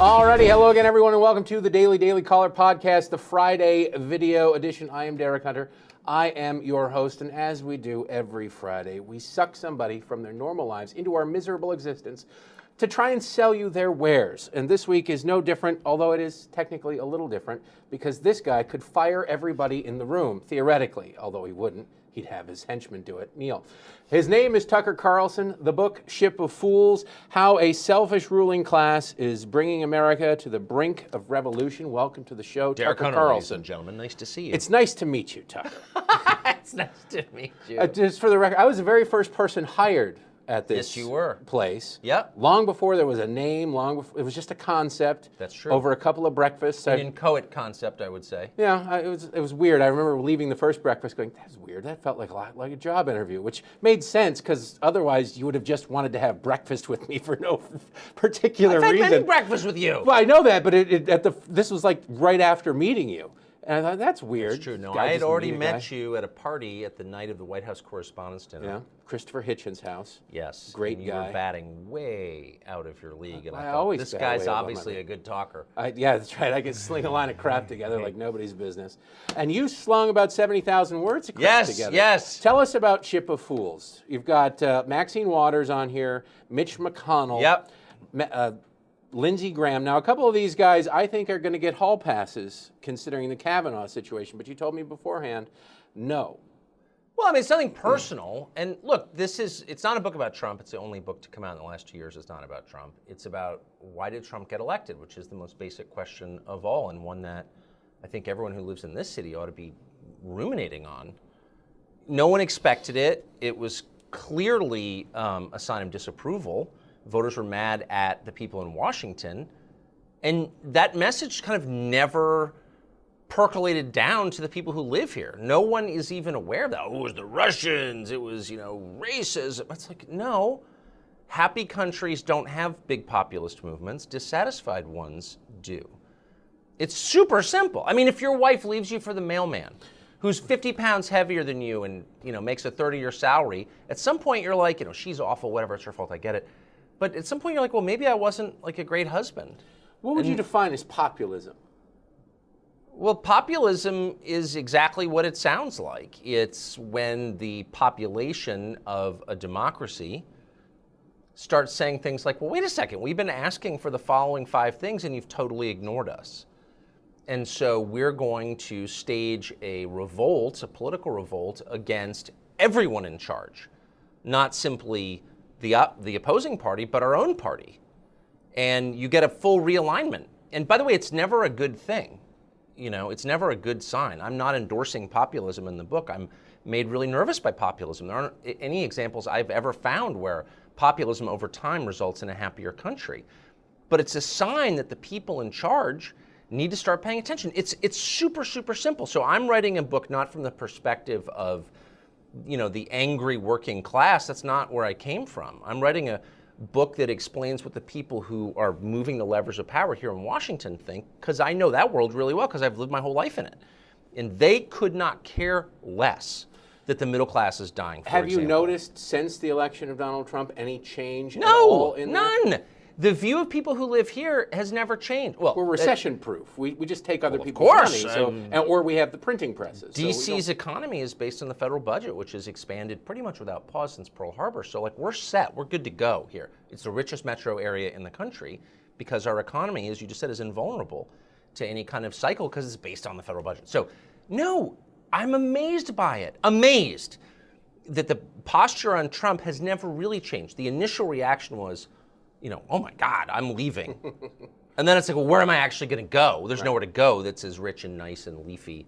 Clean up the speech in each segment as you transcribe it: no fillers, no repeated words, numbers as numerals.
Alrighty, hello again, everyone, and welcome to the Daily Caller podcast, the Friday video edition. I am Derek Hunter. I am your host, and as we do every Friday, we suck somebody from their normal lives into our miserable existence to try and sell you their wares. And this week is no different, although it is technically a little different, because this guy could fire everybody in the room, theoretically, although he wouldn't. He'd have his henchmen do it, Neil. His name is Tucker Carlson. The book, Ship of Fools, How a Selfish Ruling Class is Bringing America to the Brink of Revolution. Welcome to the show, Derek Tucker Hunter, Carlson. ladies and gentlemen, nice to see you. It's nice to meet you, Tucker. It's nice to meet you. Just for the record, I was the very first person hired at this Yes, you were. place. Yep. Long before there was a name, long before, it was just a concept. That's true. Over a couple of breakfasts. An inchoate concept, I would say. Yeah, it was weird. I remember leaving the first breakfast going, that's weird. That felt like a job interview, which made sense because otherwise you would have just wanted to have breakfast with me for no particular reason. I've had many breakfasts with you. Well, I know that, but this was like right after meeting you. And I thought, that's weird. That's true. No, I had already met you at a party at the night of the White House Correspondents' Dinner. Yeah, Christopher Hitchens' house. Yes. Great and guy. You were batting way out of your league. And I thought, always this bat guy's way above obviously my a good talker. Yeah, that's right. I could sling a line of crap together like nobody's business. And you slung about 70,000 words of crap together. Yes. Tell us about Ship of Fools. You've got Maxine Waters on here, Mitch McConnell. Yep. Lindsey Graham. Now, a couple of these guys I think are going to get hall passes considering the Kavanaugh situation, but you told me beforehand, no. Well, I mean, it's nothing personal. And look, it's not a book about Trump. It's the only book to come out in the last 2 years that's not about Trump. It's about why did Trump get elected, which is the most basic question of all, and one that I think everyone who lives in this city ought to be ruminating on. No one expected it. It was clearly a sign of disapproval. Voters were mad at the people in Washington. And that message kind of never percolated down to the people who live here. No one is even aware of that. Oh, it was the Russians, it was, racism. It's like, no. Happy countries don't have big populist movements. Dissatisfied ones do. It's super simple. I mean, if your wife leaves you for the mailman, who's 50 pounds heavier than you and, makes a 30-year salary, at some point you're like, she's awful, whatever, it's her fault, I get it. But at some point you're like, well, maybe I wasn't like a great husband. What would you define as populism? Well, populism is exactly what it sounds like. It's when the population of a democracy starts saying things like, well, wait a second, we've been asking for the following 5 things and you've totally ignored us. And so we're going to stage a revolt, a political revolt, against everyone in charge, not simply the opposing party, but our own party. And you get a full realignment. And by the way, it's never a good thing. It's never a good sign. I'm not endorsing populism in the book. I'm made really nervous by populism. There aren't any examples I've ever found where populism over time results in a happier country. But it's a sign that the people in charge need to start paying attention. It's super, super simple. So I'm writing a book not from the perspective of the angry working class. That's not where I came from. I'm writing a book that explains what the people who are moving the levers of power here in Washington think, because I know that world really well because I've lived my whole life in it. And they could not care less that the middle class is dying, for Have example. you noticed since the election of Donald Trump any change at all in none. that? The view of people who live here has never changed. Well, We're recession-proof. We just take other people's course, money, or we have the printing presses. DC's economy is based on the federal budget, which has expanded pretty much without pause since Pearl Harbor. So, we're set. We're good to go here. It's the richest metro area in the country because our economy, as you just said, is invulnerable to any kind of cycle because it's based on the federal budget. So, no, I'm amazed by it. Amazed that the posture on Trump has never really changed. The initial reaction was, oh my God, I'm leaving. And then it's like, well, where am I actually going to go? There's nowhere to go that's as rich and nice and leafy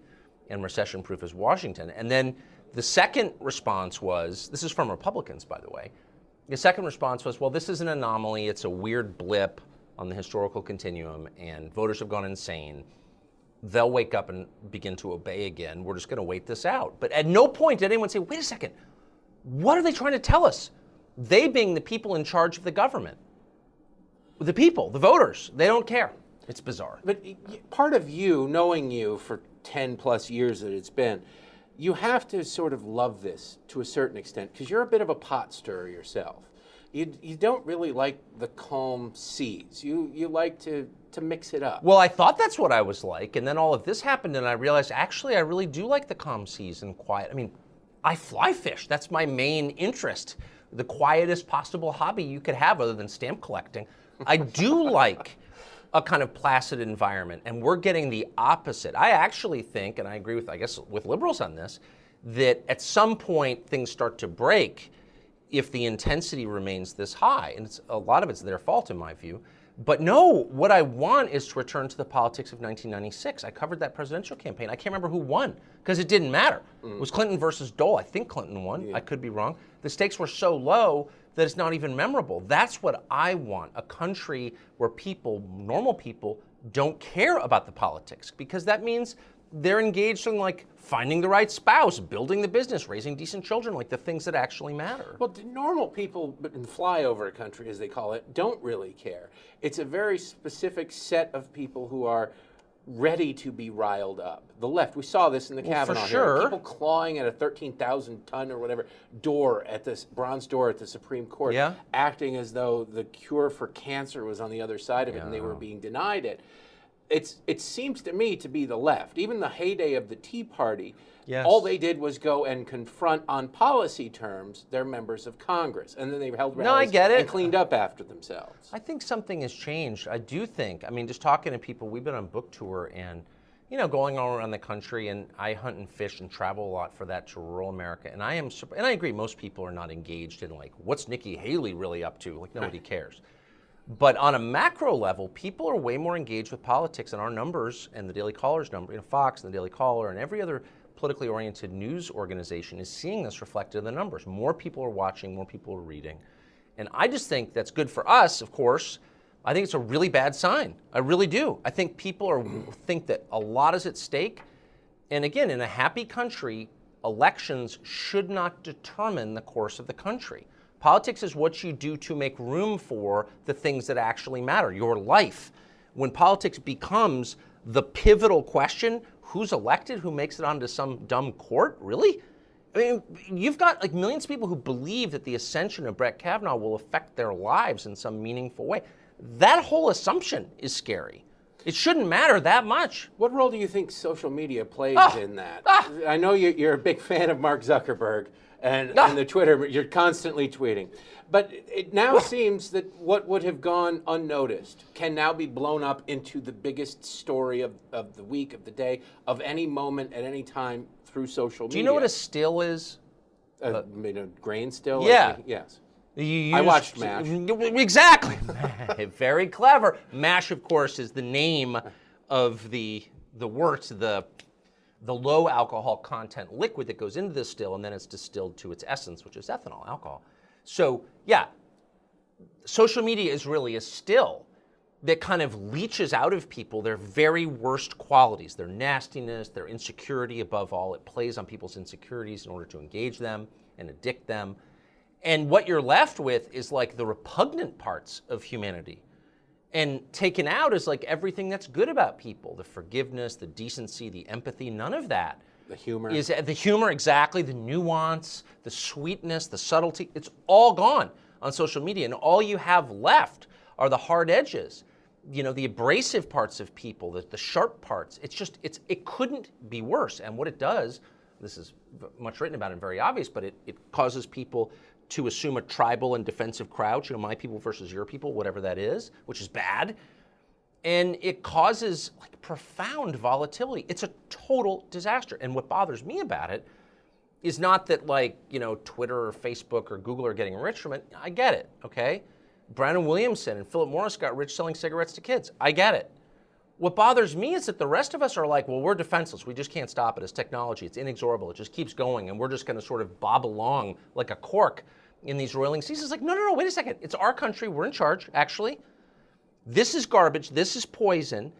and recession-proof as Washington. And then the second response was, this is from Republicans, by the way, the second response was, well, this is an anomaly. It's a weird blip on the historical continuum, and voters have gone insane. They'll wake up and begin to obey again. We're just going to wait this out. But at no point did anyone say, wait a second, what are they trying to tell us? They being the people in charge of the government. The people, the voters, they don't care. It's bizarre. But part of you, knowing you for 10 plus years that it's been, you have to sort of love this to a certain extent because you're a bit of a pot stirrer yourself. You don't really like the calm seas. You like to mix it up. Well, I thought that's what I was like, and then all of this happened, and I realized actually I really do like the calm seas and quiet. I mean, I fly fish. That's my main interest. The quietest possible hobby you could have other than stamp collecting. I do like a kind of placid environment, and we're getting the opposite. I actually think, and I agree with, I guess, with liberals on this, that at some point things start to break if the intensity remains this high, and a lot of it's their fault in my view. But no, what I want is to return to the politics of 1996. I covered that presidential campaign. I can't remember who won because it didn't matter. It was Clinton versus Dole. I think Clinton won. I could be wrong. The stakes were so low that it's not even memorable. That's what I want, a country where people, normal people, don't care about the politics, because that means they're engaged in like finding the right spouse, building the business, raising decent children, like the things that actually matter. Well, the normal people in flyover country, as they call it, don't really care. It's a very specific set of people who are ready to be riled up. The left, we saw this in the Kavanaugh for sure. hearing. People clawing at a 13,000-ton or whatever door at this bronze door at the Supreme Court, acting as though the cure for cancer was on the other side of it and they were being denied it. It seems to me to be the left. Even the heyday of the Tea Party, all they did was go and confront on policy terms their members of Congress. And then they held rallies and cleaned up after themselves. I think something has changed. I do think, I mean, just talking to people, we've been on book tour and, you know, going all around the country, and I hunt and fish and travel a lot for that to rural America. And I agree, most people are not engaged in like, what's Nikki Haley really up to? Like, nobody cares. But on a macro level, people are way more engaged with politics, and our numbers and the Daily Caller's number, you know, Fox and the Daily Caller and every other politically oriented news organization is seeing this reflected in the numbers. More people are watching, more people are reading. And I just think that's good for us, of course. I think it's a really bad sign. I really do. I think people think that a lot is at stake. And again, in a happy country, elections should not determine the course of the country. Politics is what you do to make room for the things that actually matter, your life. When politics becomes the pivotal question, who's elected, who makes it onto some dumb court, really? I mean, you've got like millions of people who believe that the ascension of Brett Kavanaugh will affect their lives in some meaningful way. That whole assumption is scary. It shouldn't matter that much. What role do you think social media plays in that? I know you're a big fan of Mark Zuckerberg. And the Twitter, you're constantly tweeting. But it now seems that what would have gone unnoticed can now be blown up into the biggest story of the week, of the day, of any moment at any time through social media. Do you know what a still is? A grain still? Yeah. Yes. I watched MASH. Exactly. Very clever. MASH, of course, is the name of the wort, the low alcohol content liquid that goes into the still, and then it's distilled to its essence, which is ethanol, alcohol. So, yeah, social media is really a still that kind of leaches out of people their very worst qualities, their nastiness, their insecurity above all. It plays on people's insecurities in order to engage them and addict them. And what you're left with is like the repugnant parts of humanity. And taken out is like everything that's good about people, the forgiveness, the decency, the empathy, none of that. The humor. Is the humor, exactly, the nuance, the sweetness, the subtlety, it's all gone on social media. And all you have left are the hard edges, you know, the abrasive parts of people, the sharp parts. It couldn't be worse. And what it does, this is much written about and very obvious, but it causes people to assume a tribal and defensive crouch, you know, my people versus your people, whatever that is, which is bad. And it causes like profound volatility. It's a total disaster. And what bothers me about it is not that like, you know, Twitter or Facebook or Google are getting rich from it. I get it, okay? Brandon Williamson and Philip Morris got rich selling cigarettes to kids. I get it. What bothers me is that the rest of us are like, well, we're defenseless. We just can't stop it. It's technology. It's inexorable. It just keeps going. And we're just going to sort of bob along like a cork in these roiling seas. It's like, no, wait a second. It's our country. We're in charge, actually. This is garbage. This is poison.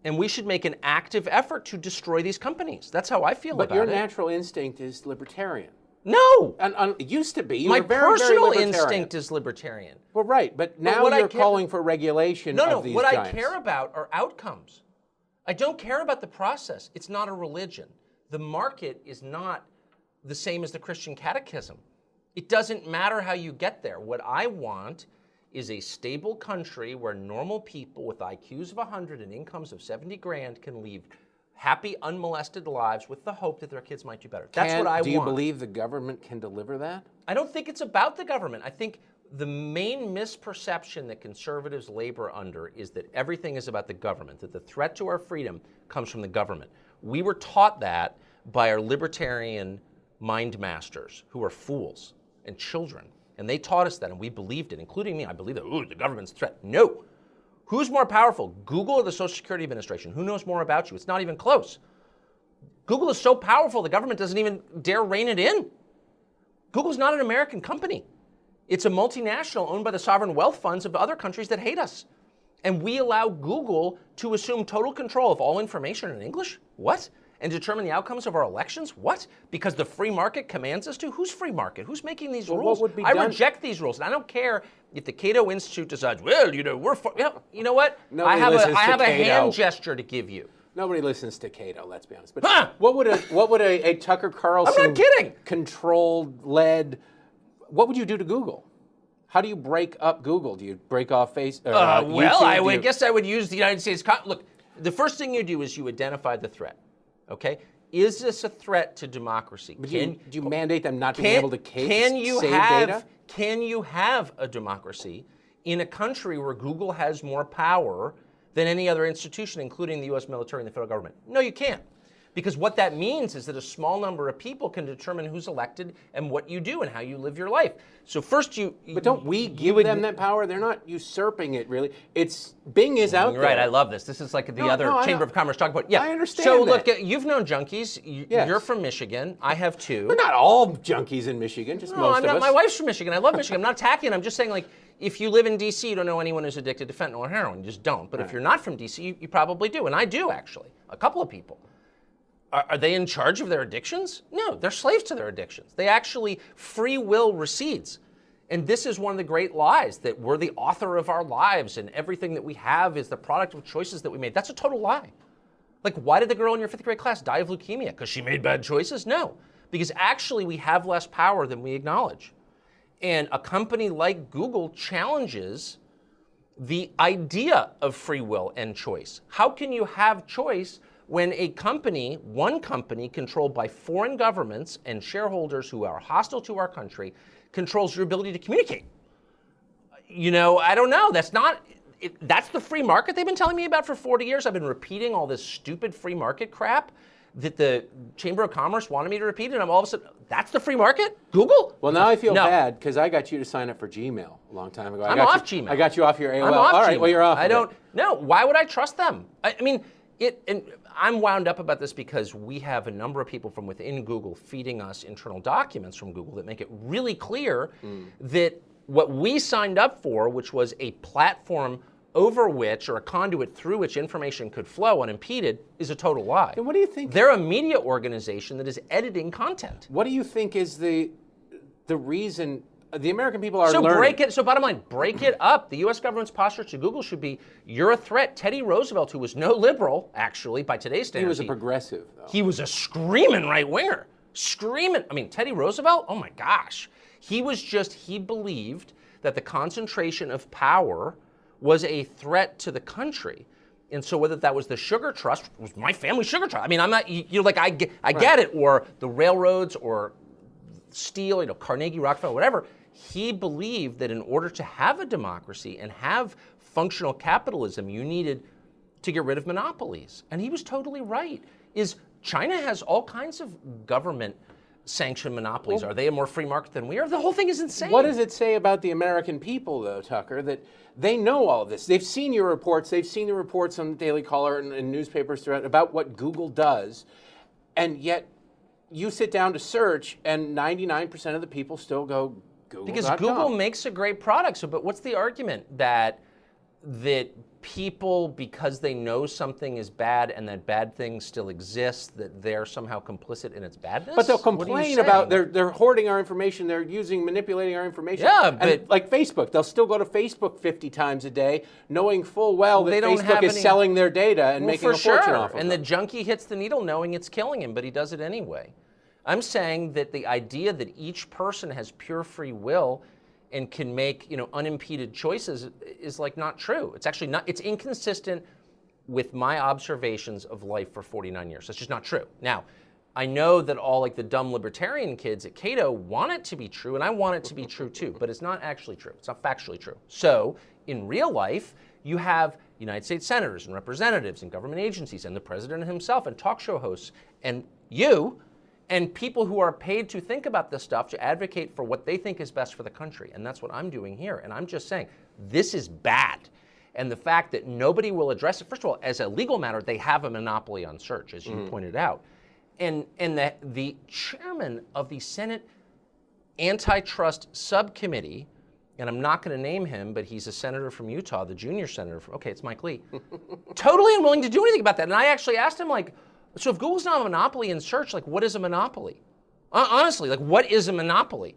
And we should make an active effort to destroy these companies. That's how I feel about it. But your natural instinct is libertarian. No. And it used to be. You My were very, personal very instinct is libertarian. Well, right. But now you're calling for regulation of these giants. What I care about are outcomes. I don't care about the process. It's not a religion. The market is not the same as the Christian catechism. It doesn't matter how you get there. What I want is a stable country where normal people with IQs of 100 and incomes of 70 grand can lead happy, unmolested lives with the hope that their kids might do better. That's what I want. Do you believe the government can deliver that? I don't think it's about the government. I think the main misperception that conservatives labor under is that everything is about the government, that the threat to our freedom comes from the government. We were taught that by our libertarian mind masters who are fools and children. And they taught us that, and we believed it, including me. I believe that, the government's a threat. No. Who's more powerful, Google or the Social Security Administration? Who knows more about you? It's not even close. Google is so powerful, the government doesn't even dare rein it in. Google's not an American company. It's a multinational owned by the sovereign wealth funds of other countries that hate us. And we allow Google to assume total control of all information in English? What? And determine the outcomes of our elections? What? Because the free market commands us to? Who's free market? Who's making these rules? What would be I done? Reject these rules. And I don't care if the Cato Institute decides, well, we're you know what? Nobody I listens have to a Cato. hand gesture to give you. Nobody listens to Cato, let's be honest. But Huh! what would a Tucker Carlson I'm not kidding. controlled, led, what would you do to Google? How do you break up Google? Do you break off Facebook? Well, I guess I would use the United States. Look, the first thing you do is you identify the threat. Okay? Is this a threat to democracy? But do you mandate them not being able to save data? Can you have a democracy in a country where Google has more power than any other institution, including the U.S. military and the federal government? No, you can't. Because what that means is that a small number of people can determine who's elected and what you do and how you live your life. So first But don't we give them that power? They're not usurping it, really. Bing is out there. Right, I love this. This is like the other Chamber of Commerce talking about. Yeah, I understand So that. look, you've known junkies. Yes. You're from Michigan. I have too. We're not all junkies in Michigan, just most of us. My wife's from Michigan. I love Michigan. I'm not attacking. I'm just saying, like, if you live in D.C., you don't know anyone who's addicted to fentanyl or heroin. You just don't. But if you're not from D.C., you probably do. And I do, actually. A couple of people. Are they in charge of their addictions? No, they're slaves to their addictions. They actually, free will recedes. And this is one of the great lies, that we're the author of our lives and everything that we have is the product of choices that we made. That's a total lie. Like, why did the girl in your 5th grade class die of leukemia? Because she made bad choices? No, because actually we have less power than we acknowledge. And a company like Google challenges the idea of free will and choice. How can you have choice when one company controlled by foreign governments and shareholders who are hostile to our country controls your ability to communicate? I don't know. That's the free market they've been telling me about for 40 years. I've been repeating all this stupid free market crap that the Chamber of Commerce wanted me to repeat, and I'm all of a sudden, that's the free market? Google? Well, now I feel bad because I got you to sign up for Gmail a long time ago. I'm off Gmail. I got you off your AOL. I'm off all right, Gmail. well, you're off. No, why would I trust them? And I'm wound up about this because we have a number of people from within Google feeding us internal documents from Google that make it really clear that what we signed up for, which was a platform over which, or a conduit through which information could flow unimpeded, is a total lie. And what do you think? They're a media organization that is editing content. What do you think is the reason? The American people are learning. So bottom line, break it up. The U.S. government's posture to Google should be, you're a threat. Teddy Roosevelt, who was no liberal, actually, by today's standards. He was a progressive, though. He was a screaming right-winger. Teddy Roosevelt, oh my gosh. He believed that the concentration of power was a threat to the country. And so whether that was the sugar trust, it was my family sugar trust. I get it, or the railroads, or steel, Carnegie, Rockefeller, whatever. He believed that in order to have a democracy and have functional capitalism, you needed to get rid of monopolies. And he was totally right. China has all kinds of government-sanctioned monopolies. Are they a more free market than we are? The whole thing is insane. What does it say about the American people, though, Tucker, that they know all of this? They've seen your reports. They've seen the reports on the Daily Caller and newspapers throughout about what Google does, and yet you sit down to search, and 99% of the people still go Google.com. Because Google makes a great product. But what's the argument that people, because they know something is bad and that bad things still exist, that they're somehow complicit in its badness? But they'll complain about they're hoarding our information, they're manipulating our information. Yeah, but like Facebook, they'll still go to Facebook 50 times a day, knowing full well that Facebook is selling their data and making a fortune off of and them. the junkie hits the needle knowing it's killing him, but he does it anyway. I'm saying that the idea that each person has pure free will and can make, unimpeded choices is like not true. It's actually not, it's inconsistent with my observations of life for 49 years. That's just not true. Now, I know that all like the dumb libertarian kids at Cato want it to be true, and I want it to be true too, but it's not actually true. It's not factually true. So in real life, you have United States senators and representatives and government agencies and the president himself and talk show hosts and you and people who are paid to think about this stuff, to advocate for what they think is best for the country. And that's what I'm doing here. And I'm just saying, this is bad. And the fact that nobody will address it, first of all, as a legal matter, they have a monopoly on search, as you pointed out. And the chairman of the Senate Antitrust Subcommittee, and I'm not going to name him, but he's a senator from Utah, the junior senator from, okay, it's Mike Lee, totally unwilling to do anything about that. And I actually asked him, like, so if Google's not a monopoly in search, like, what is a monopoly? Honestly, like, what is a monopoly?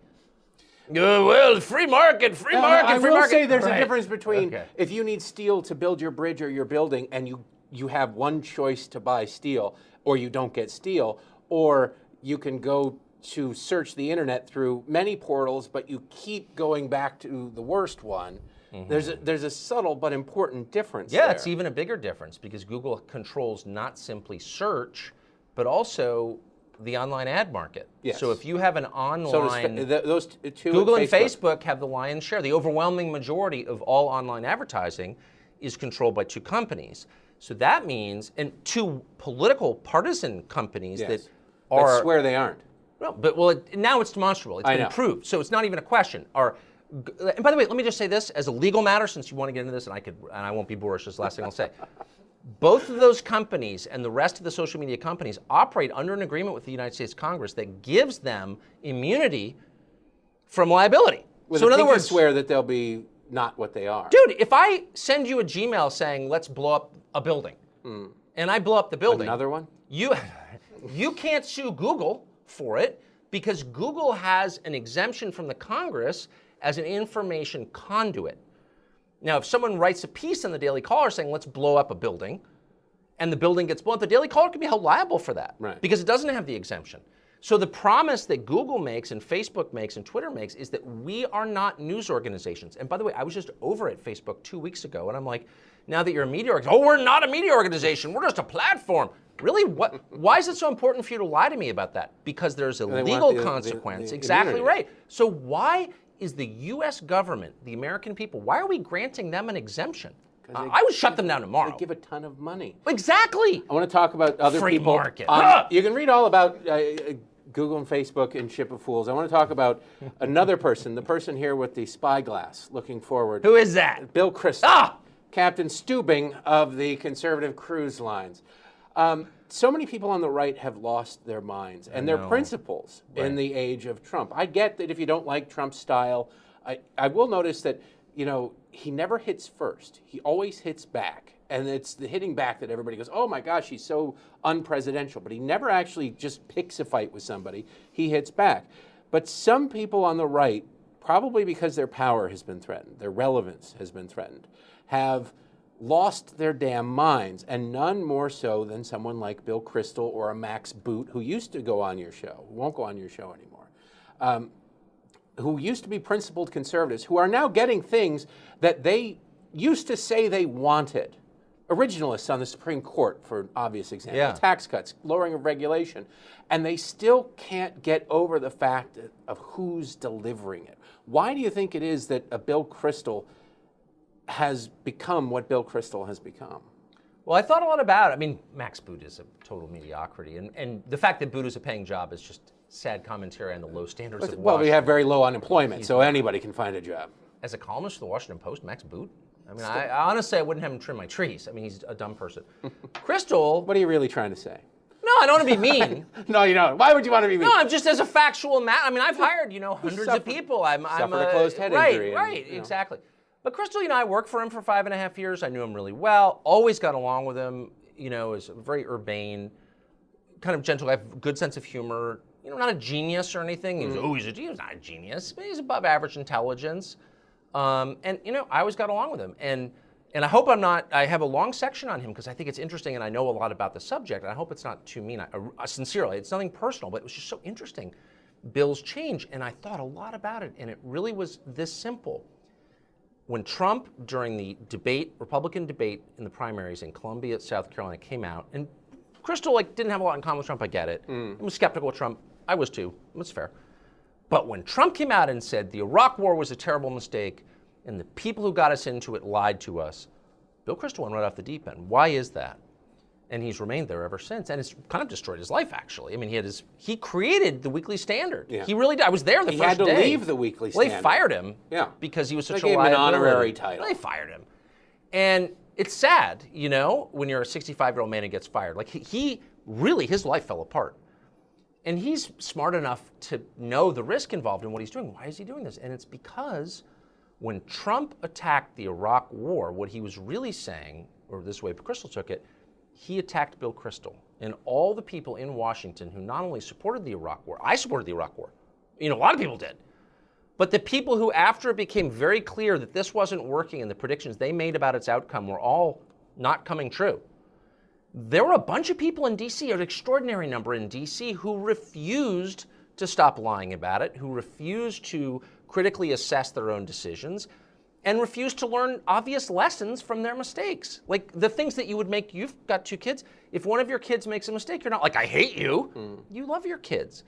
Well, free market, free market, I free will market. say there's Right. a difference between Okay. if you need steel to build your bridge or your building and you have one choice to buy steel or you don't get steel, or you can go to search the internet through many portals, but you keep going back to the worst one. There's a subtle but important difference Yeah, there. it's even a bigger difference because Google controls not simply search, but also the online ad market. Yes. So if you have an online, those two. Google and Facebook. Facebook have the lion's share. The overwhelming majority of all online advertising is controlled by two companies. So that means, and two political partisan companies Yes. that are. I swear they aren't. No, but now it's demonstrable. It's been proved. So it's not even a question. And by the way, let me just say this as a legal matter, since you want to get into this, and I won't be boorish. This is the last thing I'll say. Both of those companies and the rest of the social media companies operate under an agreement with the United States Congress that gives them immunity from liability. So in other words, swear that they'll be not what they are. Dude, if I send you a Gmail saying let's blow up a building, and I blow up the building, Another one? you can't sue Google for it because Google has an exemption from the Congress as an information conduit. Now, if someone writes a piece in the Daily Caller saying, let's blow up a building, and the building gets blown up, the Daily Caller can be held liable for that because it doesn't have the exemption. So the promise that Google makes and Facebook makes and Twitter makes is that we are not news organizations. And by the way, I was just over at Facebook 2 weeks ago, and I'm like, now that you're a media organization, we're not a media organization, we're just a platform. Really? Why is it so important for you to lie to me about that? Because there's a legal consequence. Exactly right. So why is the U.S. government, the American people, why are we granting them an exemption? I would shut them down tomorrow. They give a ton of money. Exactly. I want to talk about other Free people. market. You can read all about Google and Facebook and Ship of Fools. I want to talk about another person, the person here with the spyglass looking forward. Who is that? Bill Kristol, Captain Stubing of the conservative cruise lines. So many people on the right have lost their minds and their principles in the age of Trump. I get that if you don't like Trump's style, I will notice that, he never hits first. He always hits back. And it's the hitting back that everybody goes, oh my gosh, he's so unpresidential. But he never actually just picks a fight with somebody. He hits back. But some people on the right, probably because their power has been threatened, their relevance has been threatened, have lost their damn minds, and none more so than someone like Bill Kristol or a Max Boot, who used to go on your show, who won't go on your show anymore, who used to be principled conservatives, who are now getting things that they used to say they wanted. Originalists on the Supreme Court, for an obvious example, tax cuts, lowering of regulation, and they still can't get over the fact of who's delivering it. Why do you think it is that a Bill Kristol has become what Bill Kristol has become? Well, I thought a lot about it. I mean, Max Boot is a total mediocrity. And the fact that Boot is a paying job is just sad commentary on the low standards of Washington. Well, we have very low unemployment, so anybody can find a job. As a columnist for the Washington Post, Max Boot? I mean, I honestly, I wouldn't have him trim my trees. I mean, he's a dumb person. Kristol... What are you really trying to say? No, I don't want to be mean. No, you don't. Why would you want to be mean? No, I'm just as a factual matter. I mean, I've hired, hundreds of people. I'm a closed head injury. Right, exactly. But Kristol, I worked for him for 5.5 years. I knew him really well. Always got along with him. Is very urbane, kind of gentle. I have a good sense of humor. Not a genius or anything. He's not a genius, but he's above average intelligence. And I always got along with him. And And I hope I have a long section on him because I think it's interesting and I know a lot about the subject. And I hope it's not too mean. Sincerely, it's nothing personal, but it was just so interesting. Bill's change, and I thought a lot about it, and it really was this simple. When Trump, during the debate, Republican debate in the primaries in Columbia, South Carolina, came out, and Crystal didn't have a lot in common with Trump, I get it. I was skeptical of Trump. I was too. It's fair. But when Trump came out and said the Iraq War was a terrible mistake, and the people who got us into it lied to us, Bill Kristol went right off the deep end. Why is that? And he's remained there ever since, and it's kind of destroyed his life, actually. I mean, he created the Weekly Standard. Yeah. He really did. I was there the first day. He had to leave the Weekly Standard. Well, they fired him because he was such a liability. They gave him an honorary title. They fired him. And it's sad, when you're a 65-year-old man and gets fired. He really, his life fell apart. And he's smart enough to know the risk involved in what he's doing. Why is he doing this? And it's because when Trump attacked the Iraq War, what he was really saying, or this way Crystal took it, he attacked Bill Kristol and all the people in Washington who not only supported the Iraq War, I supported the Iraq War, a lot of people did, but the people who, after it became very clear that this wasn't working and the predictions they made about its outcome were all not coming true, there were a bunch of people in D.C., an extraordinary number in D.C., who refused to stop lying about it, who refused to critically assess their own decisions, and refused to learn obvious lessons from their mistakes. The things that you would make, you've got 2 kids, if one of your kids makes a mistake, you're not like, I hate you. You love your kids.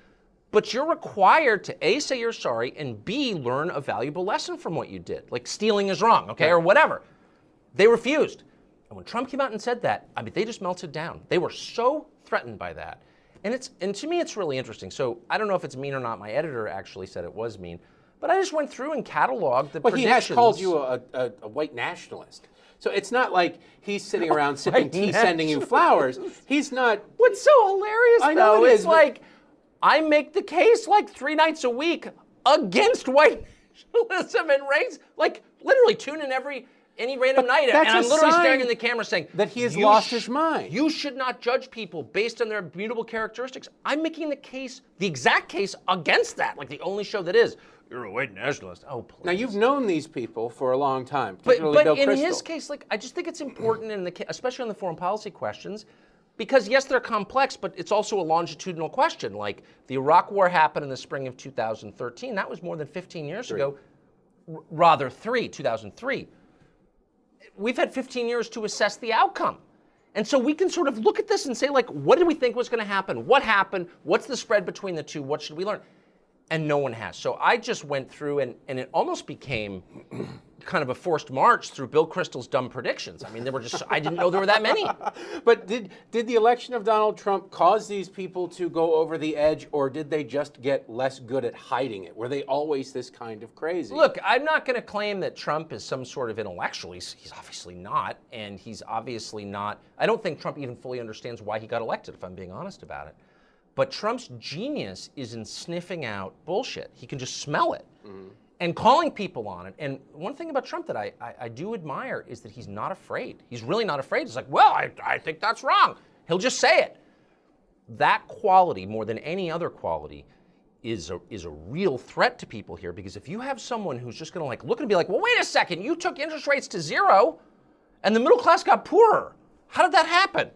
But you're required to A, say you're sorry, and B, learn a valuable lesson from what you did. Like stealing is wrong, okay, or whatever. They refused. And when Trump came out and said that, they just melted down. They were so threatened by that. And to me, it's really interesting. So I don't know if it's mean or not. My editor actually said it was mean. But I just went through and cataloged the predictions. He has called you a white nationalist. So it's not like he's sitting around sipping tea, sending you flowers. He's not. What's so hilarious, though, it's I make the case 3 nights a week against white nationalism and race. Literally tune in any random night, and I'm literally staring in the camera saying that he has lost his mind. You should not judge people based on their mutable characteristics. I'm making the exact case against that, the only show that is. You're a white nationalist. Oh, please. Now, you've known these people for a long time, but Bill in Kristol. his case, I just think it's important, especially on the foreign policy questions, because yes, they're complex, but it's also a longitudinal question. The Iraq War happened in the spring of 2013. That was more than 15 years ago. Rather, 2003. We've had 15 years to assess the outcome. And so we can sort of look at this and say, what did we think was going to happen? What happened? What's the spread between the two? What should we learn? And no one has. So I just went through, and it almost became kind of a forced march through Bill Kristol's dumb predictions. There were I didn't know there were that many. But did the election of Donald Trump cause these people to go over the edge, or did they just get less good at hiding it? Were they always this kind of crazy? Look, I'm not going to claim that Trump is some sort of intellectual. He's obviously not, and he's obviously not. I don't think Trump even fully understands why he got elected, if I'm being honest about it. But Trump's genius is in sniffing out bullshit. He can just smell it and calling people on it. And one thing about Trump that I do admire is that he's not afraid. He's really not afraid. He's I think that's wrong. He'll just say it. That quality, more than any other quality, is a real threat to people here, because if you have someone who's just going to look and be well, wait a second, you took interest rates to 0 and the middle class got poorer. How did that happen?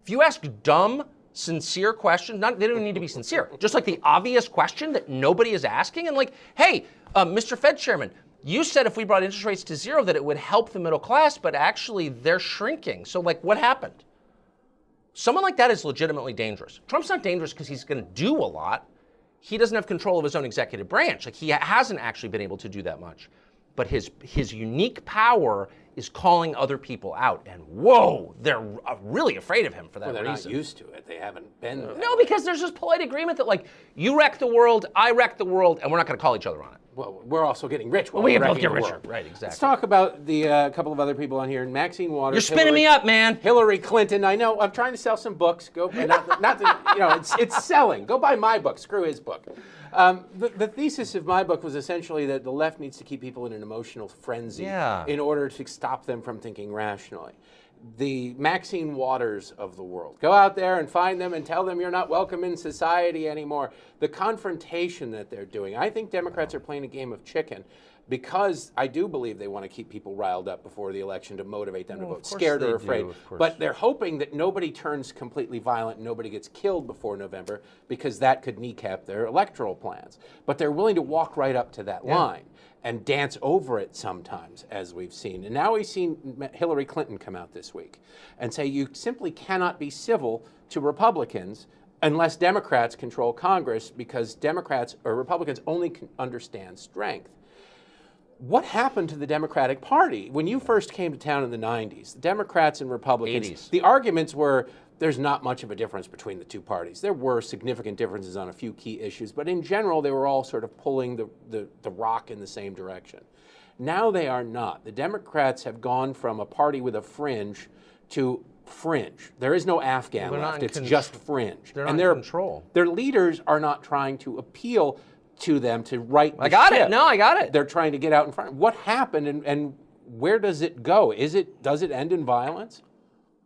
If you ask dumb, sincere questions, they don't even need to be sincere, just the obvious question that nobody is asking, and hey, Mr. Fed Chairman, you said if we brought interest rates to 0 that it would help the middle class, but actually they're shrinking. So what happened? Someone like that is legitimately dangerous. Trump's not dangerous because he's going to do a lot. He doesn't have control of his own executive branch. He hasn't actually been able to do that much. But his unique power is calling other people out. And whoa, they're really afraid of him for that reason. They're not used to it. They haven't been there. No, because there's this polite agreement that you wreck the world, I wreck the world, and we're not going to call each other on it. Well, we're also getting rich. We can both get richer. Right, exactly. Let's talk about the couple of other people on here. Maxine Waters. You're spinning me up, man. Hillary Clinton. I know. I'm trying to sell some books. It's selling. Go buy my book. Screw his book. The thesis of my book was essentially that the left needs to keep people in an emotional frenzy in order to stop them from thinking rationally. The Maxine Waters of the world. Go out there and find them and tell them you're not welcome in society anymore. The confrontation that they're doing. I think Democrats are playing a game of chicken. because I do believe they want to keep people riled up before the election to motivate them to vote, of course scared they or do, afraid. of course. But they're hoping that nobody turns completely violent, nobody gets killed before November, because that could kneecap their electoral plans. But they're willing to walk right up to that line and dance over it sometimes, as we've seen. And now we've seen Hillary Clinton come out this week and say you simply cannot be civil to Republicans unless Democrats control Congress, because Democrats or Republicans only can understand strength. What happened to the Democratic Party? When you first came to town in the 90s, the Democrats and Republicans, 80s. the arguments were there's not much of a difference between the two parties. There were significant differences on a few key issues, but in general, they were all sort of pulling the rock in the same direction. Now they are not. The Democrats have gone from a party with a fringe to fringe. There is no Afghan left. It's just fringe. They're not in control. Their leaders are not trying to appeal to them to right the I got ship. it. No, I got it. They're trying to get out in front. What happened and where does it go? Does it end in violence?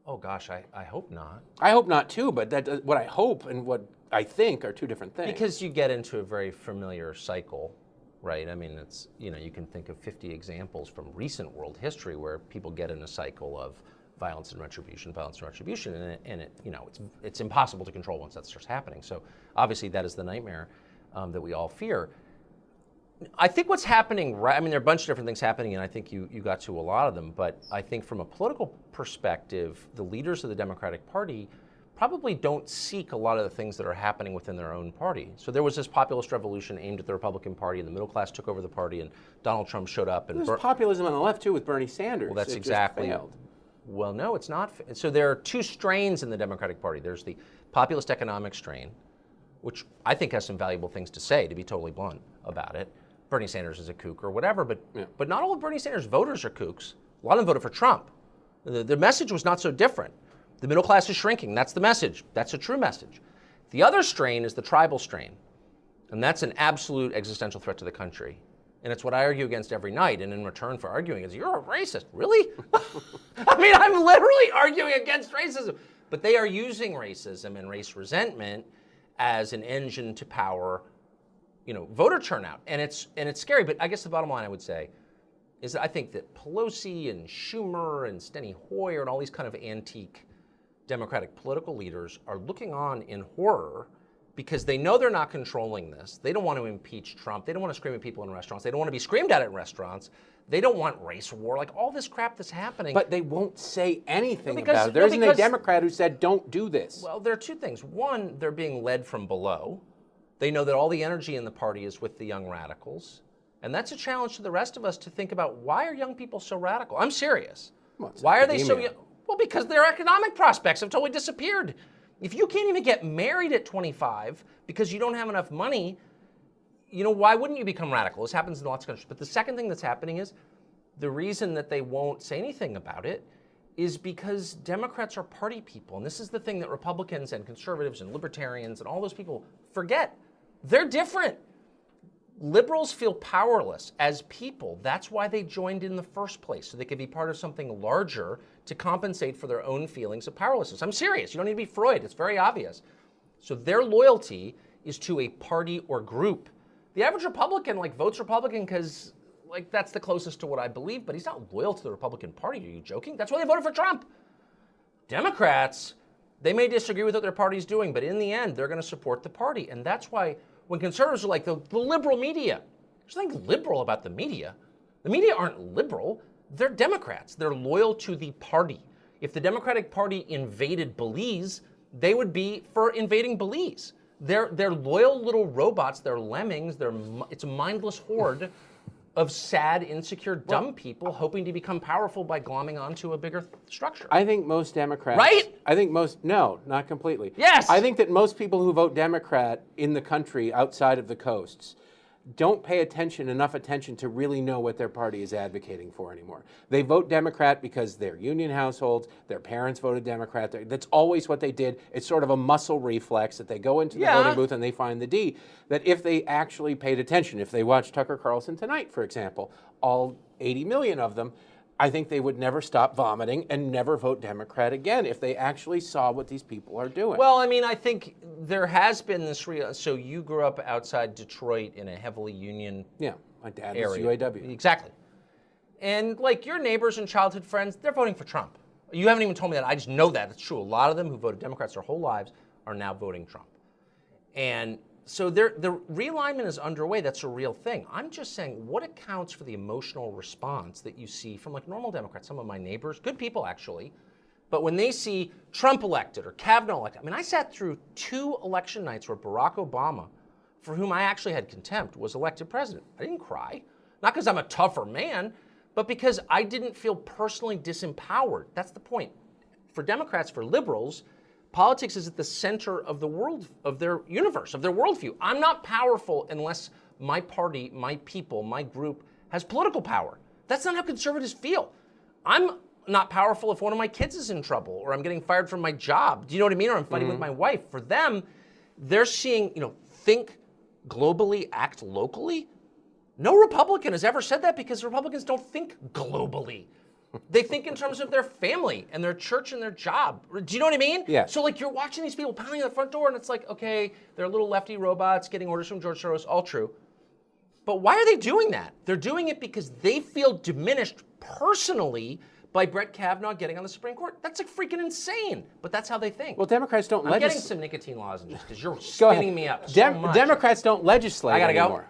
Oh gosh, I hope not. I hope not too, but what I hope and what I think are two different things. Because you get into a very familiar cycle, right? I mean, it's, you can think of 50 examples from recent world history where people get in a cycle of violence and retribution, and it's impossible to control once that starts happening. So obviously that is the nightmare that we all fear. I think what's happening, there are a bunch of different things happening, and I think you got to a lot of them, but I think from a political perspective, the leaders of the Democratic Party probably don't seek a lot of the things that are happening within their own party. So there was this populist revolution aimed at the Republican Party, and the middle class took over the party, and Donald Trump showed up. And there's populism on the left too with Bernie Sanders. Well, that's It exactly. just failed. Well, no, it's not. So there are two strains in the Democratic Party. There's the populist economic strain, which I think has some valuable things to say, to be totally blunt about it. Bernie Sanders is a kook or whatever, but not all of Bernie Sanders' voters are kooks. A lot of them voted for Trump. The message was not so different. The middle class is shrinking. That's the message. That's a true message. The other strain is the tribal strain, and that's an absolute existential threat to the country. And it's what I argue against every night, and in return for arguing is, you're a racist. Really? I'm literally arguing against racism. But they are using racism and race resentment as an engine to power voter turnout, and it's scary. But I guess the bottom line I would say is that I think that Pelosi and Schumer and Steny Hoyer and all these kind of antique Democratic political leaders are looking on in horror because they know they're not controlling this. They don't want to impeach Trump. They don't want to scream at people in restaurants. They don't want to be screamed at in restaurants. They don't want race war, like all this crap that's happening. But they won't say anything about it. There isn't a Democrat who said, don't do this. Well, there are two things. One, they're being led from below. They know that all the energy in the party is with the young radicals. And that's a challenge to the rest of us to think about, why are young people so radical? I'm serious. Well, why are they so young? Well, because their economic prospects have totally disappeared. If you can't even get married at 25 because you don't have enough money, why wouldn't you become radical? This happens in lots of countries. But the second thing that's happening is the reason that they won't say anything about it is because Democrats are party people. And this is the thing that Republicans and conservatives and libertarians and all those people forget. They're different. Liberals feel powerless as people. That's why they joined in the first place, so they could be part of something larger to compensate for their own feelings of powerlessness. I'm serious. You don't need to be Freud. It's very obvious. So their loyalty is to a party or group. The average Republican votes Republican because that's the closest to what I believe, but he's not loyal to the Republican Party. Are you joking? That's why they voted for Trump. Democrats, they may disagree with what their party's doing, but in the end, they're going to support the party. And that's why when conservatives are like the liberal media, there's nothing liberal about the media. The media aren't liberal. They're Democrats. They're loyal to the party. If the Democratic Party invaded Belize, they would be for invading Belize. They're loyal little robots. They're lemmings. It's a mindless horde of sad, insecure, dumb people hoping to become powerful by glomming onto a bigger structure. I think most Democrats... Right? No, not completely. Yes! I think that most people who vote Democrat in the country outside of the coasts don't pay enough attention to really know what their party is advocating for anymore. They vote Democrat because they're union households, their parents voted Democrat. That's always what they did. It's sort of a muscle reflex that they go into the voting booth and they find the D. That if they actually paid attention, if they watched Tucker Carlson tonight, for example, all 80 million of them, I think they would never stop vomiting and never vote Democrat again if they actually saw what these people are doing. Well, I think there has been this so you grew up outside Detroit in a heavily union My dad area. was UAW. Exactly. And like your neighbors and childhood friends, they're voting for Trump. You haven't even told me that. I just know that. It's true. A lot of them who voted Democrats their whole lives are now voting Trump. And so the realignment is underway. That's a real thing. I'm just saying what accounts for the emotional response that you see from like normal Democrats, some of my neighbors, good people actually, but when they see Trump elected or Kavanaugh elected, I mean, I sat through 2 election nights where Barack Obama, for whom I actually had contempt, was elected president. I didn't cry. Not because I'm a tougher man, but because I didn't feel personally disempowered. That's the point. For Democrats, for liberals, politics is at the center of the world, of their universe, of their worldview. I'm not powerful unless my party, my people, my group has political power. That's not how conservatives feel. I'm not powerful if one of my kids is in trouble or I'm getting fired from my job. Do you know what I mean? Or I'm fighting with my wife. For them, they're seeing, think globally, act locally. No Republican has ever said that because Republicans don't think globally. They think in terms of their family and their church and their job. Do you know what I mean? Yeah. So like you're watching these people pounding on the front door and it's like, okay, they're little lefty robots getting orders from George Soros, all true. But why are they doing that? They're doing it because they feel diminished personally by Brett Kavanaugh getting on the Supreme Court. That's like freaking insane, but that's how they think. Well, Democrats don't I'm legislate. getting some nicotine lozenges because you're spinning me up so much. Democrats don't legislate I gotta anymore. go.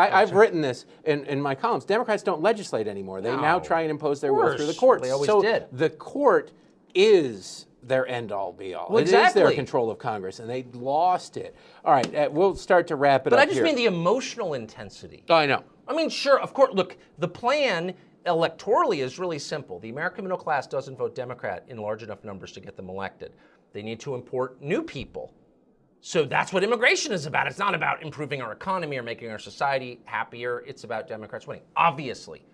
I've written this in my columns. Democrats don't legislate anymore. They now try and impose their will through the courts. They always so did. The court is their end-all, be-all. Well, It is their exactly. control of Congress, and they lost it. All right, we'll start to wrap it But up I just here. mean the emotional intensity. Oh, I know. I mean, sure, of course, look, the plan electorally is really simple. The American middle class doesn't vote Democrat in large enough numbers to get them elected. They need to import new people. So that's what immigration is about. It's not about improving our economy or making our society happier. It's about Democrats winning. Obviously,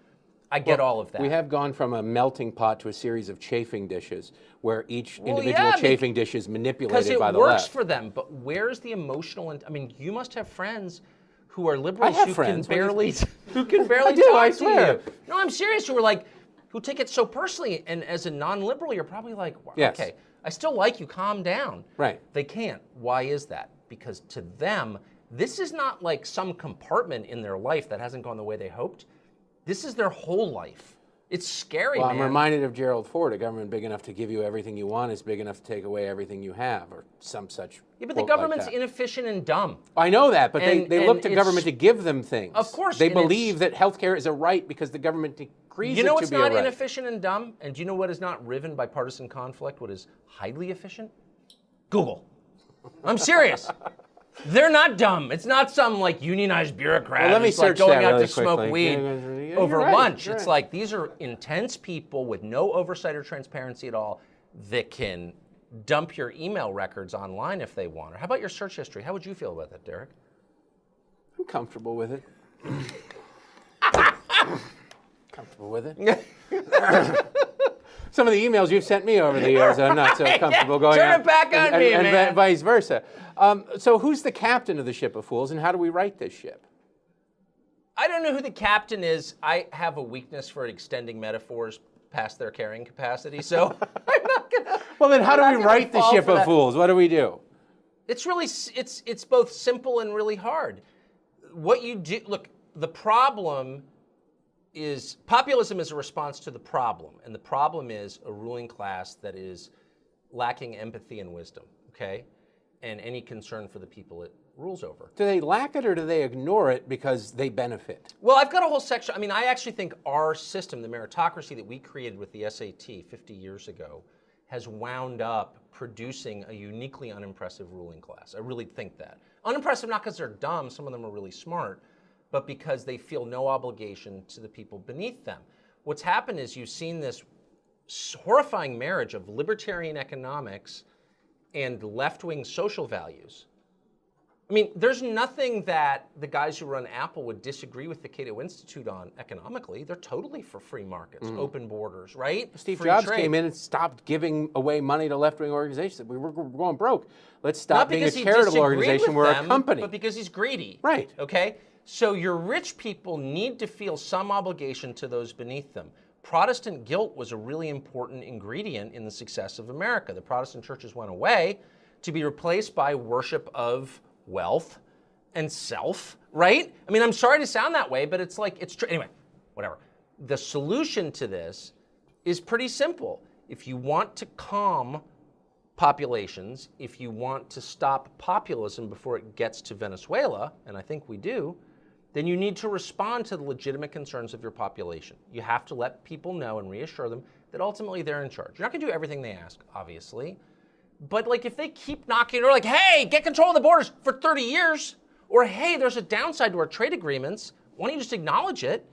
I get all of that. We have gone from a melting pot to a series of chafing dishes where each individual yeah, chafing dish is because manipulated it by the works left. for them. But where's the emotional? I mean, you must have friends who are liberals I have who friends. can barely who can barely I do, talk I to swear. you. No, I'm serious. Who are like who take it so personally, and as a non-liberal, you're probably like, well, Yes. okay, I still like you. Calm down. Right. They can't. Why is that? Because to them, this is not like some compartment in their life that hasn't gone the way they hoped. This is their whole life. It's scary, Well, man. I'm reminded of Gerald Ford, a government big enough to give you everything you want is big enough to take away everything you have, or some such Yeah, but the quote like government's that. inefficient and dumb. I know that, but And- they and look to it's- government to give them things. Of course, They and it's- believe that healthcare is a right because the government decrees You know it what's to be not a right. inefficient and dumb? And do you know what is not riven by partisan conflict? What is highly efficient? Google. I'm serious. They're not dumb. It's not some like unionized bureaucrat Well, let me who's like search going that out really to smoke quickly. weed Yeah, over you're right, lunch. you're It's right. like these are intense people with no oversight or transparency at all that can dump your email records online if they want. Or how about your search history? How would you feel about that, Derek? I'm comfortable with it. Comfortable with it. Some of the emails you've sent me over the years, I'm not so comfortable going Turn out. it back on me, and man. vice versa. So who's the captain of the ship of fools, and how do we right this ship? I don't know who the captain is. I have a weakness for extending metaphors past their carrying capacity, so I'm not gonna. Well, then how I'm do not we gonna right the fall ship for of that. fools? What do we do? It's really it's both simple and really hard. What you do, look, the problem is populism is a response to the problem, and the problem is a ruling class that is lacking empathy and wisdom, okay? And any concern for the people it rules over. Do they lack it or do they ignore it because they benefit? Well, I've got a whole section. I mean, I actually think our system, the meritocracy that we created with the SAT 50 years ago, has wound up producing a uniquely unimpressive ruling class. I really think that. Unimpressive not because they're dumb, some of them are really smart, but because they feel no obligation to the people beneath them. What's happened is you've seen this horrifying marriage of libertarian economics and left-wing social values. I mean, there's nothing that the guys who run Apple would disagree with the Cato Institute on economically. They're totally for free markets, open borders, right? Steve Free Jobs trade. came in and stopped giving away money to left-wing organizations. We're going broke. Let's stop Not being a because he charitable disagreed organization. with We're them, a company. but because he's greedy. Right. Okay? So your rich people need to feel some obligation to those beneath them. Protestant guilt was a really important ingredient in the success of America. The Protestant churches went away to be replaced by worship of wealth and self, right? I mean, I'm sorry to sound that way, but it's like, it's true. Anyway, whatever. The solution to this is pretty simple. If you want to calm populations, if you want to stop populism before it gets to Venezuela, and I think we do, then you need to respond to the legitimate concerns of your population. You have to let people know and reassure them that ultimately they're in charge. You're not gonna do everything they ask, obviously, but like if they keep knocking, or like, hey, get control of the borders for 30 years, or hey, there's a downside to our trade agreements, why don't you just acknowledge it?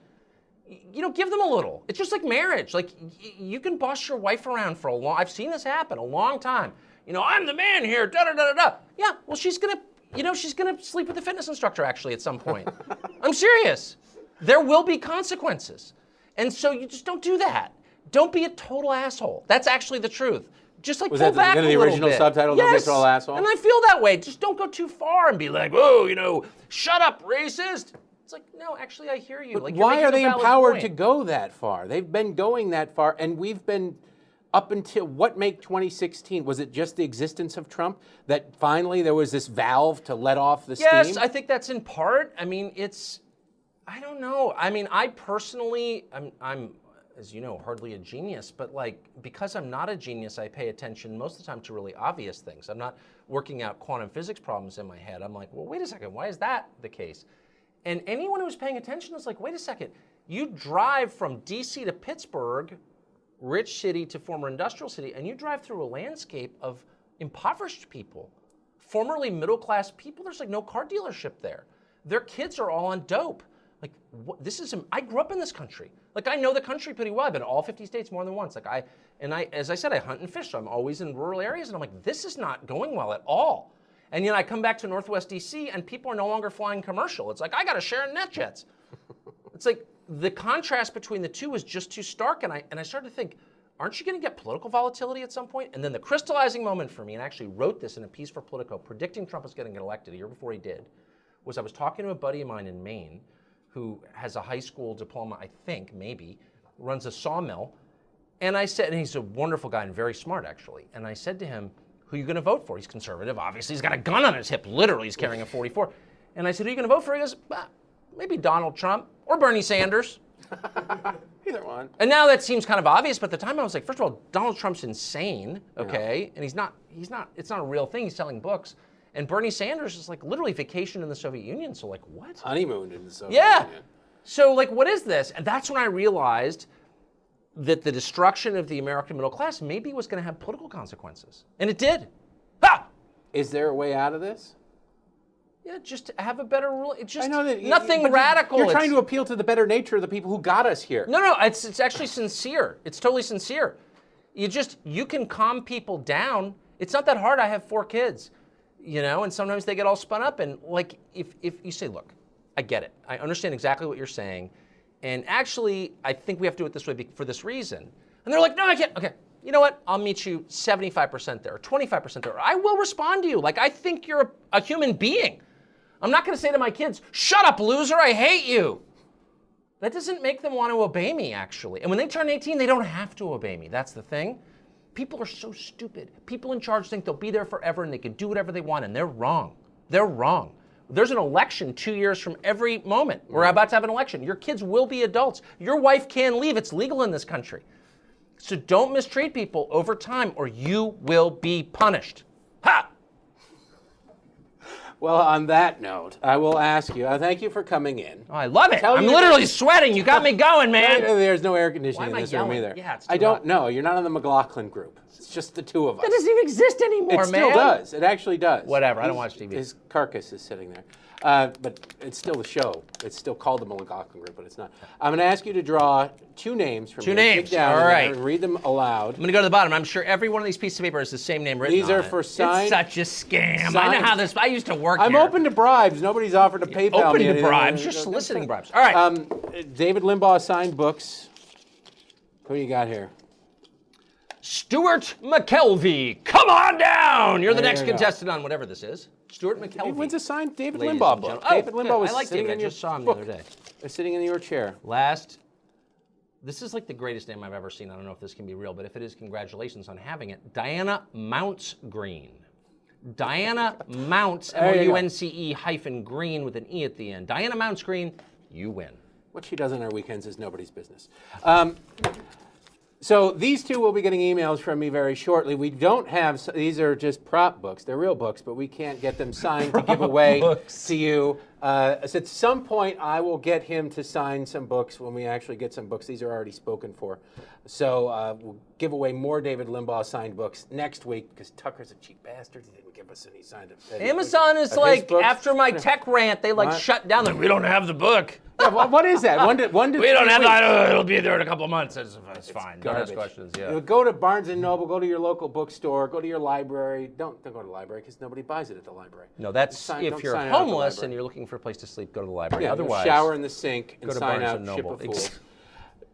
You know, give them a little. It's just like marriage. Like you can boss your wife around for I've seen this happen a long time. You know, I'm the man here, da da da da da. Yeah, well, she's gonna sleep with the fitness instructor actually at some point. I'm serious. There will be consequences. And so you just don't do that. Don't be a total asshole. That's actually the truth. Just like pull back a little bit. Was that the original subtitle? Yes. Don't be a total asshole? And I feel that way. Just don't go too far and be like, whoa, you know, shut up, racist. It's like, no, actually, I hear you. But like, why are they empowered to go that far? They've been going that far, and we've been up until, what made 2016? Was it just the existence of Trump that finally there was this valve to let off the steam? Yes, I think that's in part. I mean, I don't know. I mean, I personally, I'm, as you know, hardly a genius, but like, because I'm not a genius, I pay attention most of the time to really obvious things. I'm not working out quantum physics problems in my head. I'm like, well, wait a second, why is that the case? And anyone who's paying attention is like, wait a second, you drive from DC to Pittsburgh, rich city to former industrial city, and you drive through a landscape of impoverished people, formerly middle-class people. There's like no car dealership there. Their kids are all on dope. Like, I grew up in this country. Like, I know the country pretty well. I've been to all 50 states more than once. Like, as I said, I hunt and fish, so I'm always in rural areas, and I'm like, this is not going well at all. And I come back to Northwest DC, and people are no longer flying commercial. It's like, I got to share in NetJets. It's like, the contrast between the two is just too stark, and I started to think, aren't you going to get political volatility at some point? And then the crystallizing moment for me, and I actually wrote this in a piece for Politico, predicting Trump was getting elected a year before he did, was I was talking to a buddy of mine in Maine who has a high school diploma, I think, maybe, runs a sawmill, and I said, and he's a wonderful guy and very smart, actually, and I said to him, who are you going to vote for? He's conservative, obviously. He's got a gun on his hip, literally. He's carrying a 44. And I said, who are you going to vote for? He goes, maybe Donald Trump or Bernie Sanders. Either one. And now that seems kind of obvious, but at the time I was like, first of all, Donald Trump's insane, okay? Yeah. And it's not a real thing. He's selling books. And Bernie Sanders is like literally vacation in the Soviet Union. So like, what? Honeymooned in the Soviet Union. So like, what is this? And that's when I realized that the destruction of the American middle class maybe was going to have political consequences. And it did. Ha! Is there a way out of this? Yeah, just to have a better rule. It's just I know that nothing radical. You're trying to appeal to the better nature of the people who got us here. No, it's actually sincere. It's totally sincere. You can calm people down. It's not that hard. I have 4 kids, and sometimes they get all spun up. And like, if you say, look, I get it. I understand exactly what you're saying. And actually, I think we have to do it this way for this reason. And they're like, no, I can't. Okay, you know what? I'll meet you 75% there, or 25% there. I will respond to you. Like, I think you're a human being. I'm not going to say to my kids, shut up, loser, I hate you. That doesn't make them want to obey me, actually. And when they turn 18, they don't have to obey me. That's the thing. People are so stupid. People in charge think they'll be there forever and they can do whatever they want, and they're wrong. They're wrong. There's an election 2 years from every moment. We're about to have an election. Your kids will be adults. Your wife can leave. It's legal in this country. So don't mistreat people over time or you will be punished. Ha! Well, on that note, I will ask you, thank you for coming in. Oh, I love it. I'm literally sweating. You got me going, man. There's no air conditioning in this room either. Yeah, it's I don't know. You're not on the McLaughlin group. It's just the two of us. That doesn't even exist anymore, man. It still does. It actually does. Whatever. I don't watch TV. His carcass is sitting there. But it's still the show. It's still called the McLaughlin Group, but it's not. I'm going to ask you to draw 2 names from here. 2 names. Dig down all right. And read them aloud. I'm going to go to the bottom. I'm sure every one of these pieces of paper has the same name written on it. These are for signed. It's such a scam. I know how this. I used to work I'm here. open to bribes. Nobody's offered to PayPal open me. Open to bribes. You're soliciting bribes. All right. David Limbaugh signed books. Who you got here? Stuart McKelvey. Come on down. You're the next contestant on whatever this is. Stuart McKelvey. He wins a signed David Limbaugh book. David Limbaugh was sitting in your I just saw him book. the other day. They're sitting in your chair. This is like the greatest name I've ever seen. I don't know if this can be real, but if it is, congratulations on having it. Diana Mounts Green. Diana Mounts, There you go. MOUNCE-green with an E at the end. Diana Mounts Green, you win. What she does on her weekends is nobody's business. So these two will be getting emails from me very shortly. We don't have, these are just prop books. They're real books, but we can't get them signed to give away to you. So at some point, I will get him to sign some books when we actually get some books. These are already spoken for. So we'll give away more David Limbaugh signed books next week because Tucker's a cheap bastard. He didn't give us any signed. Amazon is like, after my tech rant, they like shut down. Like, we don't have the book. Yeah, what is that? One to We don't 3 have weeks. that. It'll be there in a couple of months. It's fine. Don't ask Garbage. questions. You Yeah. know, go to Barnes & Noble, go to your local bookstore, go to your library. Don't go to the library because nobody buys it at the library. No, that's Don't if you're sign it out at the homeless library. and you're looking for a place to sleep, go to the library. Yeah, Otherwise, shower in the sink and go to sign Barnes out & Ship Noble. of Fools.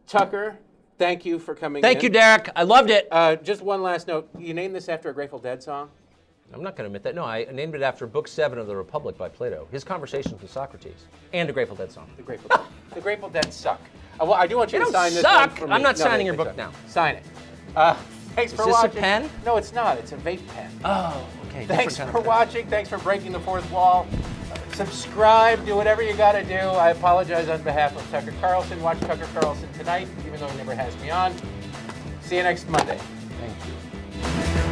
Tucker, thank you for coming Thank in. you, Derek. I loved it. Just one last note. You named this after a Grateful Dead song? I'm not going to admit that. No, I named it after Book 7 of the Republic by Plato. His Conversations with Socrates. And a Grateful Dead song. The Grateful Dead. The Grateful Dead suck. Well, I do want you They to don't sign this suck. one for me. I'm not No, signing they your book suck. now. Sign it. Thanks for this a watching. pen? No, it's not. It's a vape pen. Oh, okay. Thanks for watching. Thanks for breaking the fourth wall. Subscribe. Do whatever you got to do. I apologize on behalf of Tucker Carlson. Watch Tucker Carlson tonight, even though he never has me on. See you next Monday. Thank you.